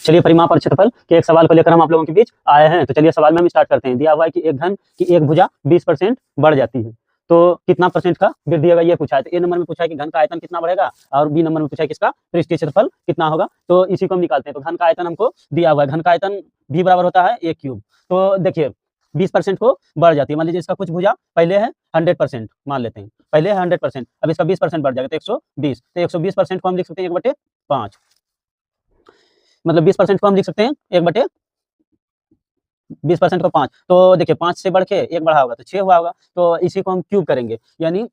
चलिए परिमाप और क्षेत्रफल के एक सवाल को लेकर हम आप लोगों के बीच आए हैं। तो चलिए सवाल में हम स्टार्ट करते हैं। दिया हुआ है कि एक घन की एक भुजा 20% बढ़ जाती है, तो कितना परसेंट का वृद्धि होगा ये पूछा है। तो ए नंबर में पूछा है कि घन का आयतन कितना बढ़ेगा, और बी नंबर में पूछा है कि इसका पृष्ठीय क्षेत्रफल कितना होगा। तो इसी को हम निकालते हैं। तो घन का आयतन हमको दिया हुआ है, घन का आयतन भी बराबर होता है a क्यूब। तो देखिए 20% को बढ़ जाती है। मान लीजिए इसका कुछ भुजा पहले है 100%, मान लेते हैं पहले है 100%, अब इसका 20% बढ़ जाएगा तो 120। तो 120% को हम लिख सकते हैं 1/5, मतलब 20% को हम लिख सकते हैं 1/5, 20% को 5। तो देखिए 5 से बढ़ के 1 बढ़ा होगा तो 6 हुआ होगा। तो इसी को हम क्यूब करेंगे, यानी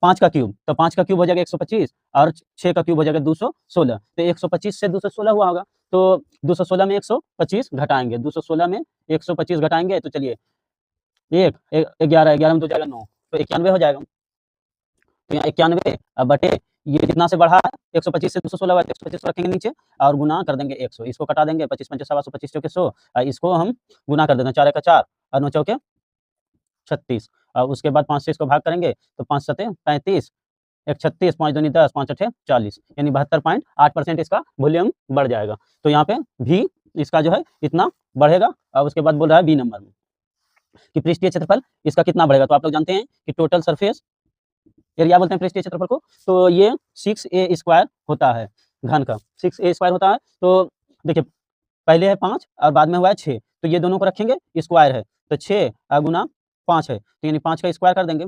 5 का क्यूब। तो 5 का क्यूब हो जाएगा 125 और 6 का क्यूब हो जाएगा 216। तो 125 से 216 हुआ होगा। तो 216 में 125 घटाएंगे, 216 में 125 घटाएंगे तो चलिए 11 11 में 2 जाएगा 9, तो 91 हो जाएगा। तो यहाँ 91 बटे ये कितना से बढ़ा है 125 से 216 हुआ, 125 रखेंगे नीचे और गुना कर देंगे 100। इसको कटा देंगे 25 पंचे 125, 25 चौके 100, इसको हम गुना कर देते हैं 4 का 4 और 9 चौके 36। और उसके बाद 5 से इसको भाग करेंगे तो 5 सते 35, 1 36, 5 दूनी 10, 5 अठे 40, यानी 72.8% इसका वॉल्यूम बढ़ जाएगा। तो यहाँ पे भी इसका जो है इतना बढ़ेगा। और उसके बाद बोल रहा है बी नंबर में कि पृष्ठीय क्षेत्रफल इसका कितना बढ़ेगा। तो आप लोग जानते हैं कि टोटल सरफेस एरिया बोलते हैं पृष्ठीय क्षेत्रफल को, तो ये 6a² होता है, घन का 6a² होता है। तो देखिए पहले है 5 और बाद में हुआ है 6, तो ये दोनों को रखेंगे, स्क्वायर है तो 6 गुना 5 है, तो यानी 5 का स्क्वायर कर देंगे,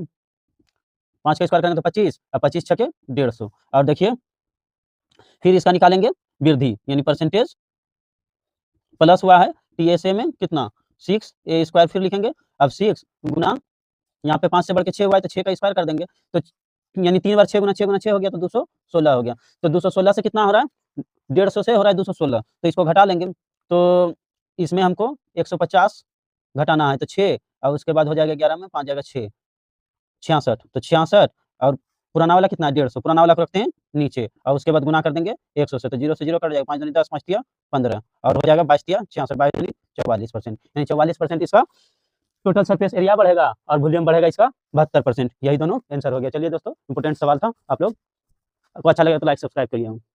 5 का स्क्वायर करेंगे तो 25 और 25 छके 150। और देखिए फिर इसका निकालेंगे वृद्धि, यानी परसेंटेज प्लस हुआ है टीएसए में कितना 6a², फिर लिखेंगे अब 6 गुना यहाँ पे 5 से बढ़ के 6 हुआ है तो 6 का स्क्वायर कर देंगे, तो यानी 3 बार 6 गुना 6 गुना 6 हो गया तो 216 हो गया। तो 216 से कितना हो रहा है 150 से हो रहा है 216, तो इसको घटा लेंगे। तो इसमें हमको 150 घटाना है तो 6 और उसके बाद हो जाएगा 11 में 5 जाएगा 6, 66, तो 66 और पुराना वाला कितना है 150, पुराना वाला को रखते हैं नीचे और उसके बाद गुना कर देंगे 100 से, तो 0 से 0 कट जाएगा, 5 दूनी 10, 5 तिया 15 और हो जाएगा 22 तिया 66, 22 दूनी 44%, यानी 44% इसका टोटल सरफेस एरिया बढ़ेगा और वॉल्यूम बढ़ेगा इसका 72%। यही दोनों आंसर हो गया। चलिए दोस्तों इंपोर्टेंट सवाल था, आप लोग को अच्छा लगे तो लाइक सब्सक्राइब करिए।